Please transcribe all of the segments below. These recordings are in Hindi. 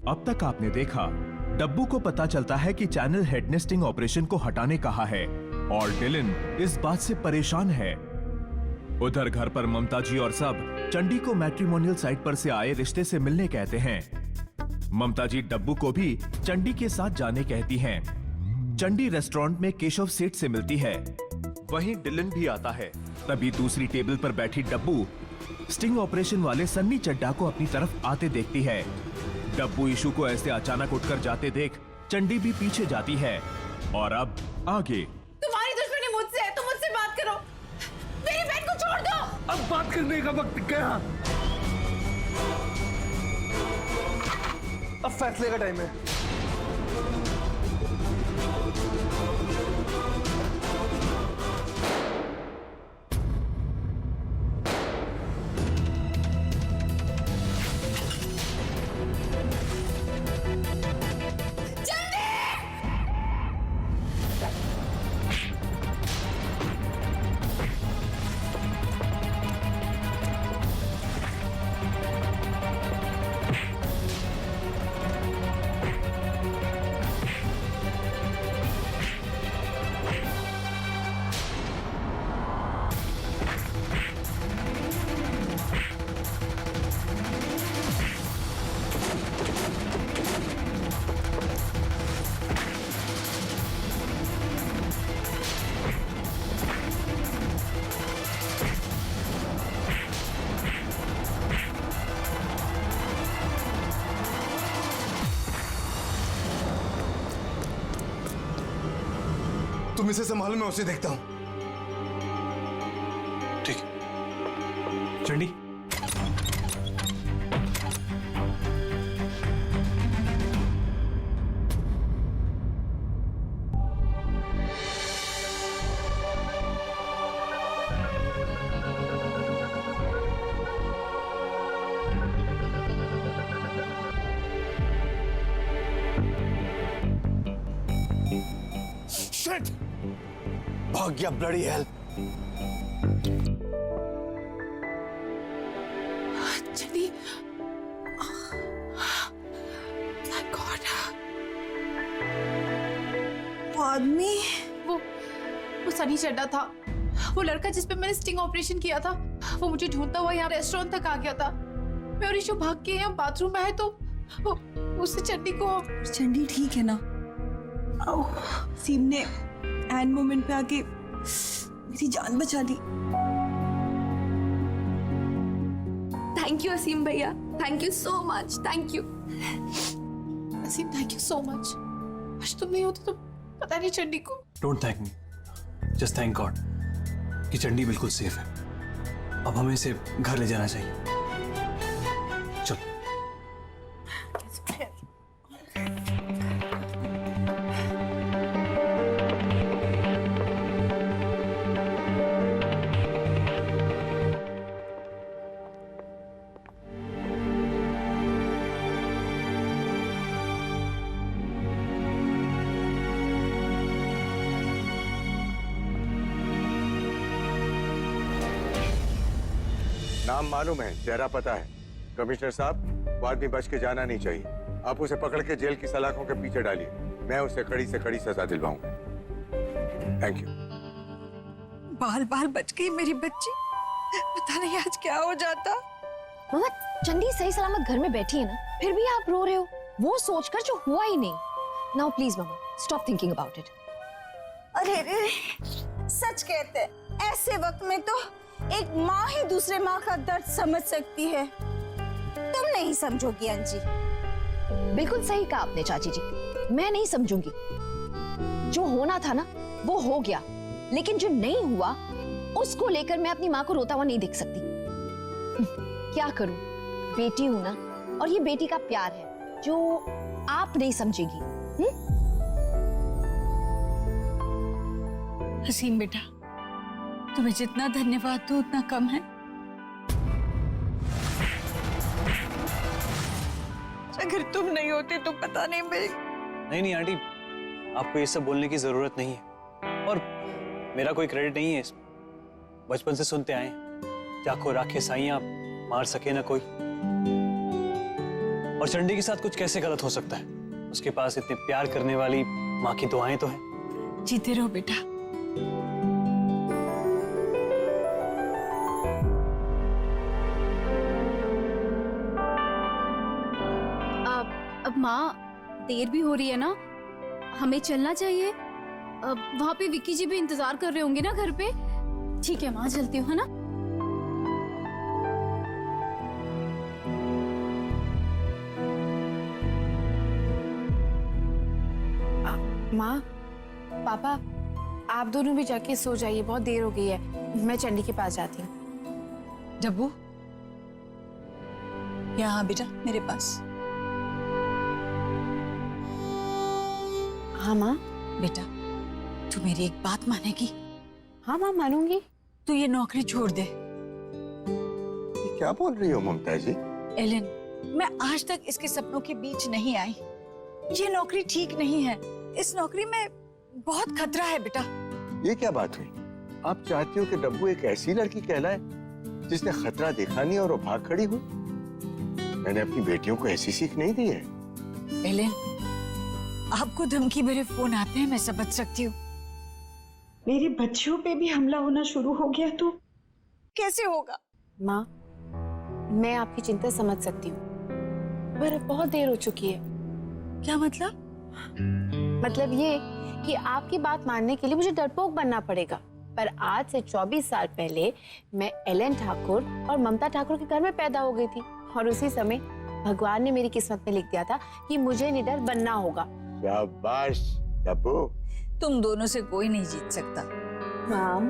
अब तक आपने देखा, डब्बू को पता चलता है कि चैनल हेड ने स्टिंग ऑपरेशन को हटाने कहा है और डिलन इस बात से परेशान है। उधर घर पर ममता जी और सब चंडी को मैट्रिमोनियल साइट पर से आए रिश्ते से मिलने कहते हैं। ममता जी डब्बू को भी चंडी के साथ जाने कहती हैं। चंडी रेस्टोरेंट में केशव सेठ से मिलती है। वहीं डिलन भी आता है। तभी दूसरी टेबल पर बैठी डब्बू स्टिंग ऑपरेशन वाले सन्नी चड्ढा को अपनी तरफ आते देखती है। डब्बू इशू को ऐसे अचानक उठकर जाते देख चंडी भी पीछे जाती है। और अब आगे। तुम्हारी दुश्मनी मुझसे है, तुम मुझसे बात करो, मेरी बहन को छोड़ दो। अब बात करने का वक्त गया, अब फैसले का टाइम है। तुम इसे संभालो, मैं उसे देखता हूं। ठीक। चंडी, शिट! भाग गया bloody hell. Chandi, thank God. वो आदमी, वो सनी चड्ढा था, वो लड़का जिस पे मैंने स्टिंग ऑपरेशन किया था। वो मुझे ढूंढता हुआ यहाँ रेस्टोरेंट तक आ गया था। मैं और ईशु भाग के यहाँ बाथरूम में आए तो उससे चंडी को। चंडी ठीक है ना? सीम ने एंड मोमेंट पे आके मेरी जान बचा ली। थैंक यू असीम भैया, thank you so much, thank you Asim, thank you so much. आज तुम नहीं होते तो पता नहीं चंडी को। Don't thank me, just thank God कि चंडी बिल्कुल सेफ है। अब हमें इसे घर ले जाना चाहिए। चलो। नाम मालूम है, चेहरा पता है। कमिश्नर साहब, वो आदमी बच के जाना नहीं चाहिए। आप उसे पकड़ के जेल की सलाखों के पीछे डालिए। मैं उसे कड़ी से कड़ी सजा दिलवाऊंगा। Thank you. बाल बाल बच गई मेरी बच्ची। पता नहीं आज क्या हो जाता। मम्मा, चंडी सही सलामत घर में बैठी है ना, फिर भी आप रो रहे हो वो सोचकर जो हुआ ही नहीं। नाउ प्लीज मम्मा, स्टॉप थिंकिंग अबाउट इट। अरे रे, सच कहते हैं, ऐसे वक्त में तो एक माँ ही दूसरे माँ का दर्द समझ सकती है। तुम नहीं समझोगी अंजी। बिल्कुल सही कहा आपने चाची जी, मैं नहीं समझूंगी। जो होना था ना वो हो गया, लेकिन जो नहीं हुआ उसको लेकर मैं अपनी माँ को रोता हुआ नहीं देख सकती। क्या करूं, बेटी हूं ना, और ये बेटी का प्यार है जो आप नहीं समझेगी। हसीम बेटा, तुम्हें जितना धन्यवाद दो उतना कम है। अगर तुम नहीं होते तो पता नहीं मैं। नहीं आंटी, आपको ये सब बोलने की जरूरत नहीं है और मेरा कोई क्रेडिट नहीं है इसमें। बचपन से सुनते आए, जाको राखे साइयां मार सके ना कोई। और चंडी के साथ कुछ कैसे गलत हो सकता है? उसके पास इतने प्यार करने वाली माँ की दुआएं तो हैं। जीते रहो बेटा। अब माँ देर भी हो रही है ना, हमें चलना चाहिए। अब वहाँ पे विक्की जी भी इंतजार कर रहे होंगे ना घर पे। ठीक है माँ, चलती हूँ, है ना। माँ, पापा, आप दोनों भी जाके सो जाइए, बहुत देर हो गई है। मैं चंडी के पास जाती हूँ। डब्बू, यहाँ बेटा मेरे पास। हाँ माँ। बेटा तू मेरी एक बात मानेगी? हाँ माँ, मानूंगी। तू ये नौकरी छोड़ दे। ये क्या बोल रही हो ममता जी? एलन, मैं आज तक इसके सपनों के बीच नहीं आई। ये नौकरी ठीक नहीं है। इस नौकरी में बहुत खतरा है बेटा। ये क्या बात हुई? आप चाहती हो कि डब्बू एक ऐसी लड़की कहलाए जिसने खतरा देखा नहीं और वो भाग खड़ी हुई? मैंने अपनी बेटियों को ऐसी सीख नहीं दी है। एलन, आपको धमकी भरे फोन आते हैं, मैं समझ सकती हूँ। मेरे बच्चों पे भी हमला होना शुरू हो गया तो कैसे होगा? माँ, मैं आपकी चिंता समझ सकती हूँ, पर बहुत देर हो चुकी है। क्या मतलब? मतलब ये कि आपकी बात मानने के लिए मुझे डरपोक बनना पड़ेगा। पर आज से 24 साल पहले मैं एलन ठाकुर और ममता ठाकुर के घर में पैदा हो गई थी, और उसी समय भगवान ने मेरी किस्मत में लिख दिया था कि मुझे निडर बनना होगा। शाबाश डब्बू। तुम दोनों से कोई नहीं जीत सकता। माम,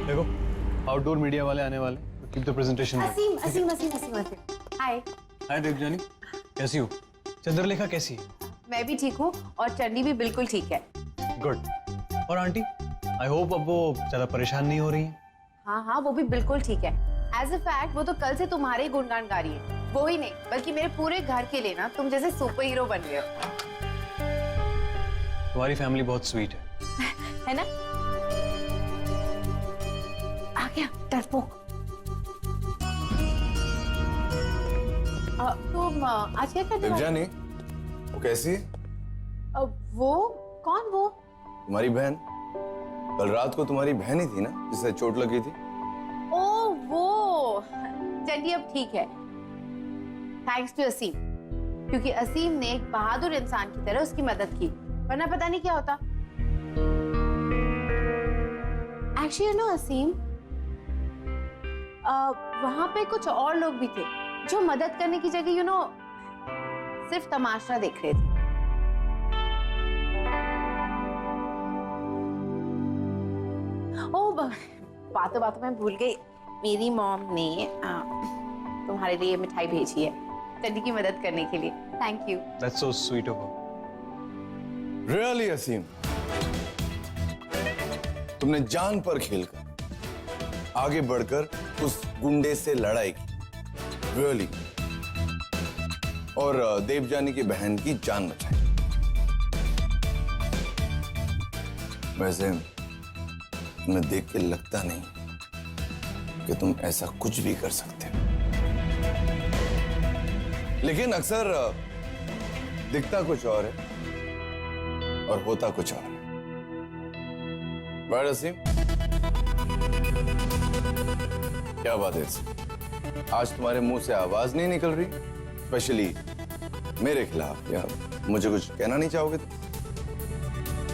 देखो आउटडोर मीडिया वाले आने वाले, कीप द प्रेजेंटेशन। असीम असीम असीम असीम असीम, हाय। हाय देवजानी, कैसी हो? चंद्रलेखा कैसी है? मैं भी ठीक हूँ और चंडी भी बिल्कुल ठीक है। गुड। और आंटी, आई होप अब वो ज्यादा परेशान नहीं हो रही है। हाँ हाँ, वो भी बिल्कुल ठीक है। एज अ फैक्ट वो तो कल से तुम्हारे ही गुणगान गा रही है। वो ही नहीं बल्कि मेरे पूरे घर के लिए ना तुम जैसे सुपर हीरो बन गए हो। तुम्हारी फैमिली बहुत स्वीट है। है ना? आ गया डरपोक। तुम आज क्या करने वाले? देवजानी, वो कैसी है? वो कौन? वो तुम्हारी बहन। कल रात को तुम्हारी बहन ही थी ना जिसे चोट लगी थी? ओ वो चंडी अब ठीक है, थैंक्स टू असीम। क्योंकि असीम ने एक बहादुर इंसान की तरह उसकी मदद की, वरना पता नहीं क्या होता। एक्चुअली यू नो असीम, वहां पे कुछ और लोग भी थे जो मदद करने की जगह यू नो सिर्फ तमाशा देख रहे थे। ओ बातों बातों में भूल गई, मेरी मॉम ने तुम्हारे लिए मिठाई भेजी है चंडी की मदद करने के लिए। Thank you. That's so sweet of her. Really Aseem, तुमने जान पर खेलकर आगे बढ़कर उस गुंडे से लड़ाई की। रियली। और देवजानी की बहन की जान बचाई। वैसे तुम्हें देख के लगता नहीं कि तुम ऐसा कुछ भी कर सकते हो, लेकिन अक्सर दिखता कुछ और है और होता कुछ और है। राइट असीम? क्या बात है असीम? आज तुम्हारे मुंह से आवाज नहीं निकल रही, स्पेशली मेरे खिलाफ, या मुझे कुछ कहना नहीं चाहोगे?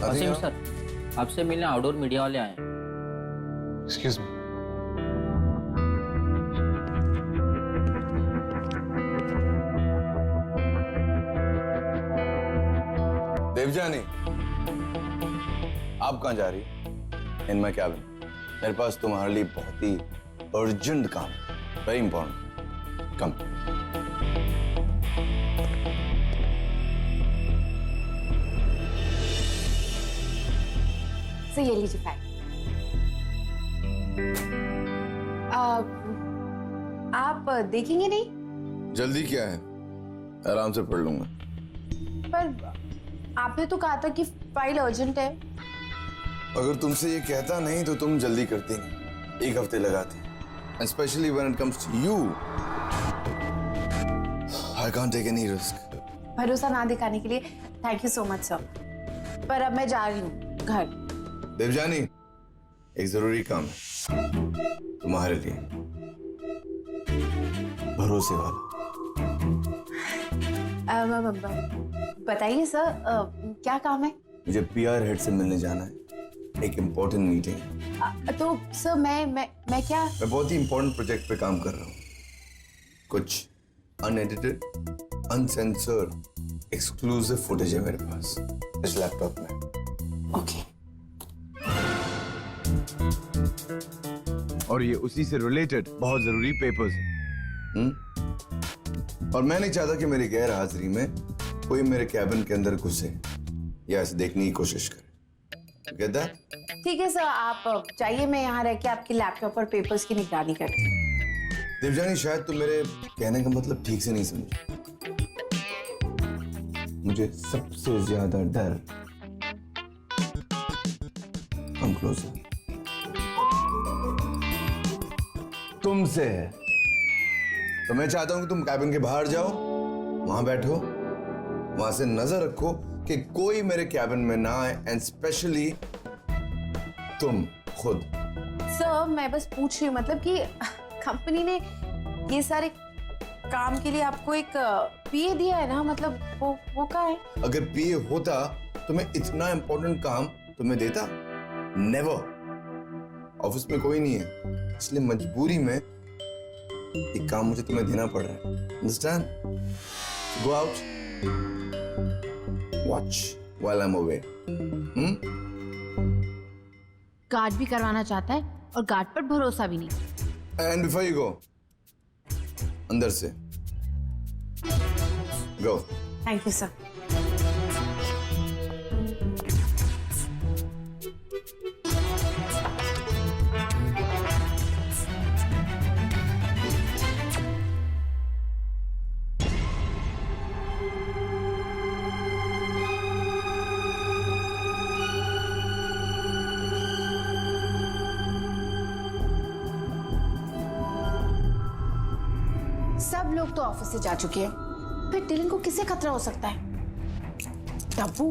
असीम सर, आपसे मिलने आउटडोर मीडिया वाले आए हैं। Excuse me. देवजानी, आप कहां जा रही? In my cabin. मेरे पास तुम्हारे लिए बहुत ही अर्जेंट काम है, वेरी इंपॉर्टेंट। कम। तो ये लीजिए फाइल। आप देखेंगे नहीं? जल्दी क्या है, आराम से पढ़ लूंगा। पर आपने तो कहा था कि फाइल अर्जेंट है। अगर तुमसे ये कहता नहीं तो तुम जल्दी करती नहीं। एक हफ्ते लगाती, and especially when it comes to you, I can't take any risk. भरोसा ना दिखाने के लिए thank you so much sir, पर अब मैं जा रही हूँ घर। देवजानी, एक जरूरी काम है तुम्हारे लिए, भरोसे वाला। बताइए सर, क्या काम है? मुझे पीआर हेड से मिलने जाना है, एक इम्पोर्टेंट मीटिंग। तो सर मैं क्या? मैं बहुत ही इम्पोर्टेंट प्रोजेक्ट पे काम कर रहा हूँ। कुछ अनएडिटेड, अनसेंसर्ड, एक्सक्लूसिव फुटेज है मेरे पास इस लैपटॉप में। ओके। और ये उसी से रिलेटेड बहुत जरूरी पेपर्स हैं। और मैं नहीं चाहता कि मेरी गैर हाजिरी में कोई मेरे कैबिन के अंदर घुसे या इसे देखने की कोशिश करे। Get that? ठीक है सर, आप चाहिए, मैं यहाँ रह के आपके लैपटॉप और पेपर्स की निगरानी करती हूँ। देवजानी, शायद तुम मेरे कहने का मतलब ठीक से नहीं समझी। मुझे सबसे ज्यादा डर हम क्लोज तुमसे है। तो मैं चाहता हूं कि तुम कैबिन के बाहर जाओ, वहां बैठो, वहां से नजर रखो कि कोई मेरे कैबिन में ना आए, एंड स्पेशली तुम खुद। सर मैं बस पूछ रही हूँ, मतलब कि कंपनी ने ये सारे काम के लिए आपको एक पीए दिया है ना, मतलब वो क्या है? अगर पीए होता तो मैं इतना इंपॉर्टेंट काम तुम्हें देता? नेवर। ऑफिस में कोई नहीं है, इसलिए मजबूरी में एक काम मुझे तुम्हें देना पड़ रहा है। Understand? Go out, watch while I am away. Guard भी करवाना चाहता है और गार्ड पर भरोसा भी नहीं। एंड बिफोर यू गो, अंदर से गो। Thank you sir. सब लोग तो ऑफिस से जा चुके हैं, फिर डिलन को किसे खतरा हो सकता है? डब्बू,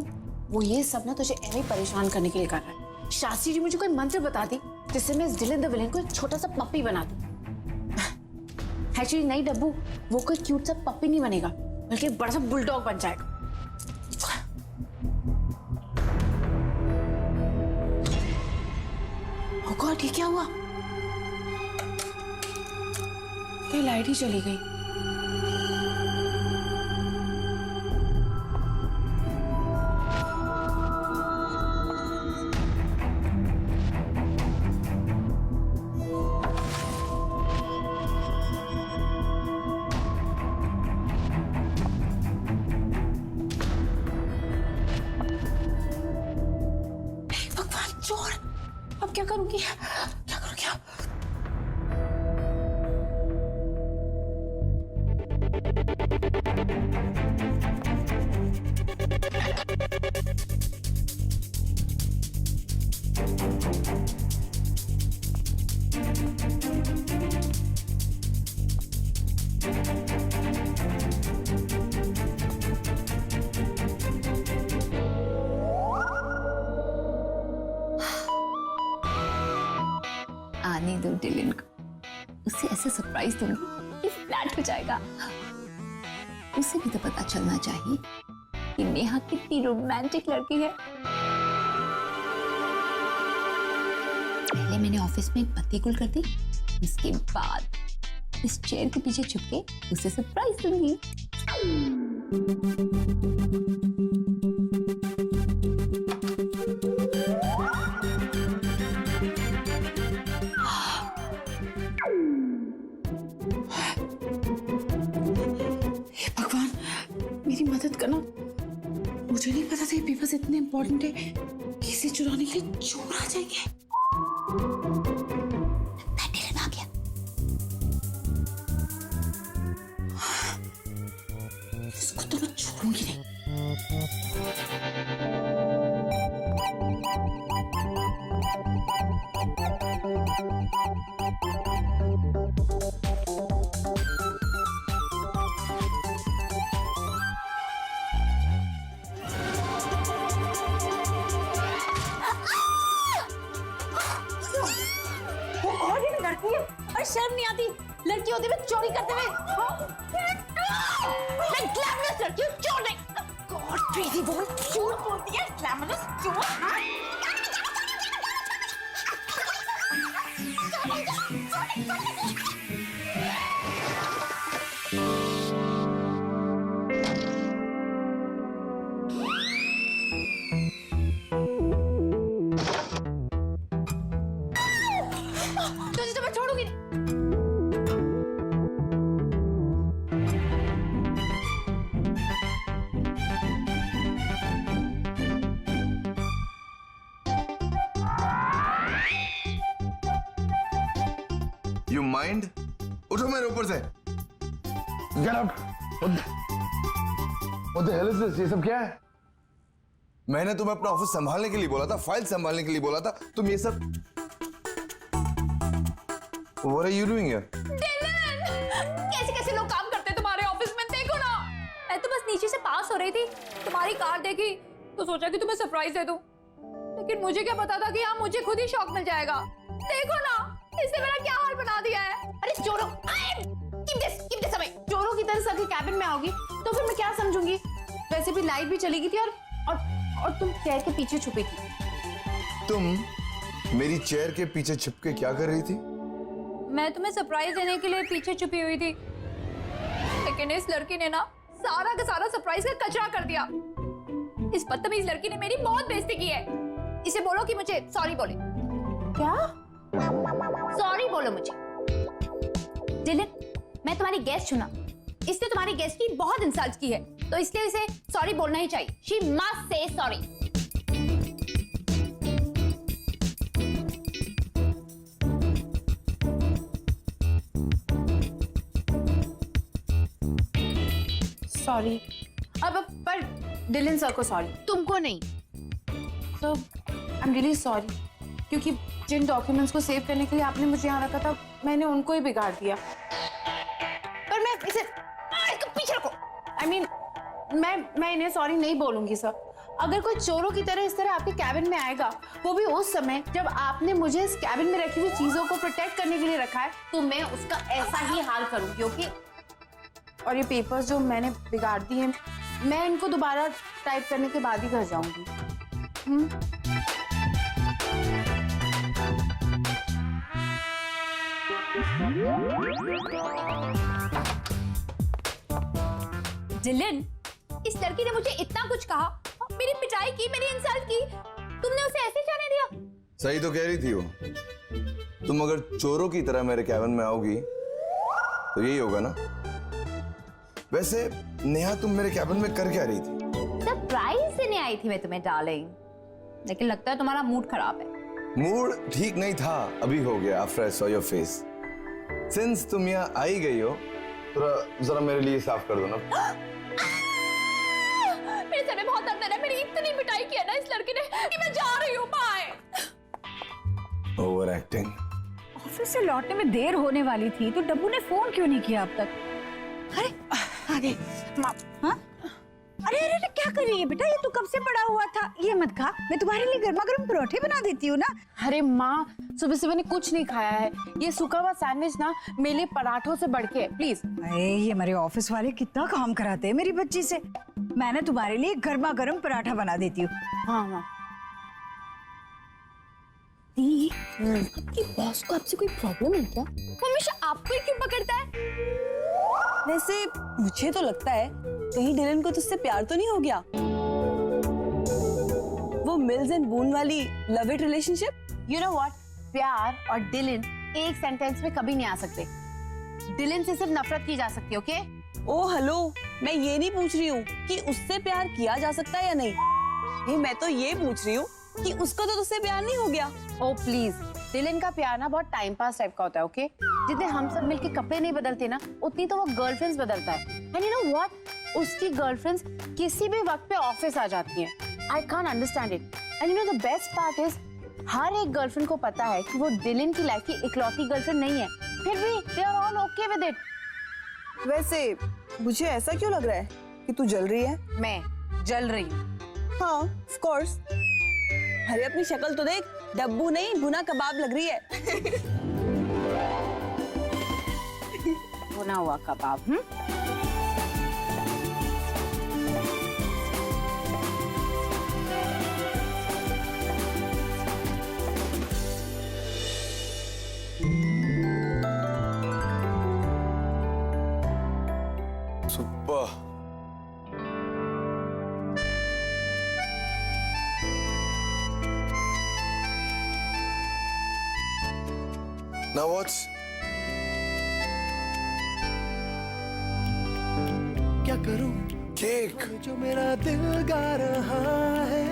वो ये सब ना तुझे ऐसे ही परेशान करने के लिए कर रहा है। शास्त्री जी मुझे कोई मंत्र बता दी जिससे मैं इस डिलन द विलेन को एक छोटा सा पप्पी बना दूं। एक्चुअली नहीं डब्बू, वो कोई क्यूट सा पप्पी नहीं बनेगा, बल्कि एक बड़ा सा बुलडॉग बन जाएगा। ओह गॉड, ये क्या हुआ? ये लाइट ही चली गई। भगवान, चोर! अब क्या करूंगी? क्या करूंगी अब? आने दो डिलन को, उसे ऐसे सरप्राइज दूंगी कि फ्लैट हो जाएगा। उसे भी तो पता चलना चाहिए कि नेहा कितनी रोमांटिक लड़की है। पहले मैंने ऑफिस में एक बत्ती गुल कर दी, उसके बाद इस चेयर के पीछे छुप के उसे सरप्राइज दूंगी। भगवान, मेरी मदद करना। मुझे नहीं पता था ये पेपर्स इतने इंपॉर्टेंट है कि इसे चुराने के लिए चोर आ जाएंगे। डिलन आ गया। इसको तो मैं छोड़ूंगी नहीं। मारती है और शर्म नहीं आती लड़की होते हुए चोरी करते हुए। मैं ग्लैमरस लड़की हूँ, चोर नहीं। गॉड क्रेजी वुमन, चोर बोलती है, ग्लैमरस चोर। तुझे तो मैं छोड़ूंगी नहीं। You mind? उठो मेरे ऊपर से। Get up. What the hell is this? ये सब क्या है? मैंने तुम्हें अपना ऑफिस संभालने के लिए बोला था, फाइल संभालने के लिए बोला था, तुम ये सब What are you doing here? कैसे कैसे लोग काम करते हैं तुम्हारे ऑफिस में, देखो ना। मैं तो बस नीचे से पास हो रही थी, तुम्हारी कार देखी तो सोचा कि तुम्हें सरप्राइज दे दूं, लेकिन मुझे क्या पता था कि यहाँ मुझे खुद ही शॉक मिल जाएगा। देखो ना, इसने मेरा क्या हाल बना दिया है। अरे चोरों, keep this away। चोरों की तरह सबके कैबिन में आओगी तो फिर मैं क्या समझूंगी? वैसे भी लाइट भी चली गई थी और तुम चेयर के पीछे छुपी थी। तुम मेरी चेयर के पीछे छुप के क्या कर रही थी? मैं तुम्हें सरप्राइज देने के लिए पीछे छुपी हुई थी, लेकिन इस लड़की ने ना सारा का सारा सरप्राइज का कचरा कर दिया। इस बदतमीज लड़की ने मेरी बहुत बेइज्जती की है। इसे बोलो कि मुझे सॉरी बोले। क्या? सॉरी बोलो मुझे। डिलन, मैं तुम्हारी गेस्ट हूं ना, इसने तुम्हारी गेस्ट की बहुत इंसल्ट की है, तो इसलिए इसे सॉरी बोलना ही चाहिए। She must say sorry. Sorry. अब पर डिलन सर को सॉरी, तुमको नहीं। सो आई एम रियली सॉरी, क्योंकि जिन डॉक्यूमेंट्स को सेव करने के लिए आपने मुझे यहाँ रखा था, मैंने उनको ही बिगाड़ दिया। पर मैं इसे पीछे रखो। I mean, मैं इन्हें सॉरी नहीं बोलूंगी सर। अगर कोई चोरों की तरह इस तरह आपके कैबिन में आएगा, वो भी उस समय जब आपने मुझे इस कैबिन में रखी हुई चीजों को प्रोटेक्ट करने के लिए रखा है, तो मैं उसका ऐसा ही हाल करूंगी। ओके? और ये पेपर्स जो मैंने बिगाड़ दिए हैं, मैं इनको दोबारा टाइप करने के बाद ही घर जाऊंगी। डिलन, इस लड़की ने मुझे इतना कुछ कहा, मेरी पिटाई की, मेरी इंसल्ट की, तुमने उसे ऐसे जाने दिया? सही तो कह रही थी वो। तुम अगर चोरों की तरह मेरे कैबिन में आओगी तो यही होगा ना। वैसे नेहा, तुम मेरे कैबिन में कर क्या रही थी? सरप्राइज देने आई थी मैं तुम्हें डार्लिंग, लेकिन लगता है तुम्हारा मूड खराब है। मूड ठीक नहीं था, अभी हो गया after I saw your face. Since तुम यहाँ आई गई हो, तो जरा मेरे लिए साफ कर दो ना। मेरे सर में बहुत दर्द है, मेरी इतनी पिटाई की है ना इस लड़की ने कि मैं जा रही हूँ। बाय। Over acting. ऑफिस से लौटने में देर होने वाली थी, तो डब्बू ने फोन क्यों नहीं किया अब तक? अरे आगे हाँ? अरे अरे अरे, क्या कर रही है बेटा? ये तो कब से पड़ा हुआ था। ये मत खा, मैं तुम्हारे लिए गर्मा गर्म परोठे बना देती हूँ ना। अरे माँ, सुबह से मैंने कुछ नहीं खाया है। ये सूखा हुआ सैंडविच ना मेरे लिए पराठों से बढ़ के है, प्लीज। ये मेरे ऑफिस वाले कितना काम कराते हैं मेरी बच्ची से। मैंने तुम्हारे लिए गर्मा गर्म पराठा बना देती हूँ। हाँ हाँ। आपकी बॉस को आपसे कोई प्रॉब्लम है क्या? हमेशा आपको ही क्यों पकड़ता है? वैसे मुझे तो लगता है कहीं डिलन को तुझसे प्यार तो नहीं हो गया। वो मिल्स एंड बून वाली love it relationship. You know what, प्यार और डिलन एक सेंटेंस में कभी नहीं आ सकते। डिलन से सिर्फ नफरत की जा सकती है। ओके? ओ हेलो, मैं ये नहीं पूछ रही हूँ कि उससे प्यार किया जा सकता है या नहीं। मैं तो ये पूछ रही हूँ कि उसको तो तुझसे प्यार नहीं हो गया। ओ प्लीज, डिलन का प्यार ना बहुत टाइम पास टाइप का होता है। ओके? जितने हम सब मिलके कपड़े नहीं बदलते ना, उतनी तो वो गर्लफ्रेंड्स बदलता है। एंड यू नो व्हाट, उसकी गर्लफ्रेंड्स किसी भी वक्त पे ऑफिस आ जाती हैं। I can't understand it. And you know the best part is, हर एक गर्लफ्रेंड को पता है कि वो डिलन की लाइफ की इकलौती गर्लफ्रेंड नहीं है, फिर भी they are all okay with it. वैसे मुझे ऐसा क्यों लग रहा है कि तू जल रही है? मैं जल रही हूँ? हाँ, ऑफ कोर्स। अरे अपनी शक्ल तो देख, डब्बू नहीं भुना कबाब लग रही है। भुना हुआ कबाब। सुपर। Now what's? क्या करूं Cake. जो मेरा दिल गा रहा है,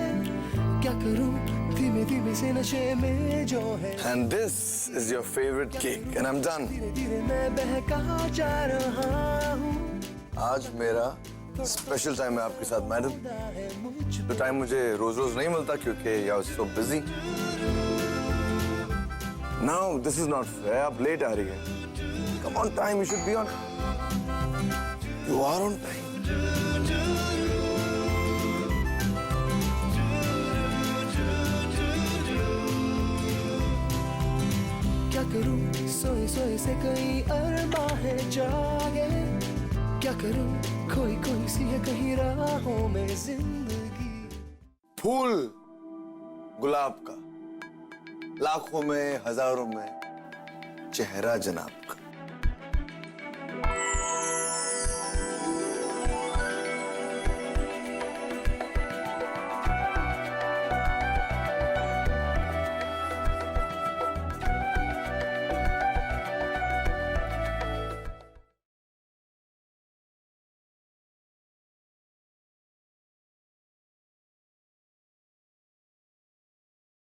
क्या करूं धीमे धीमे से नशे में जो है, And this is your favorite cake, and I'm done. धीरे धीरे मैं बहका जा रहा हूं। आज मेरा स्पेशल टाइम है आपके साथ मैडम। तो टाइम मुझे रोज रोज नहीं मिलता क्योंकि I was so busy. Now this is not fair. आप लेट आ रही है। Come on time, you should be on. You are on time. क्या करूं सोए सोए से कई अरमां है जागे, क्या करूं खोई खोई सी है कहीं राहों में जिंदगी। फूल गुलाब का, लाखों में हजारों में चेहरा जनाब।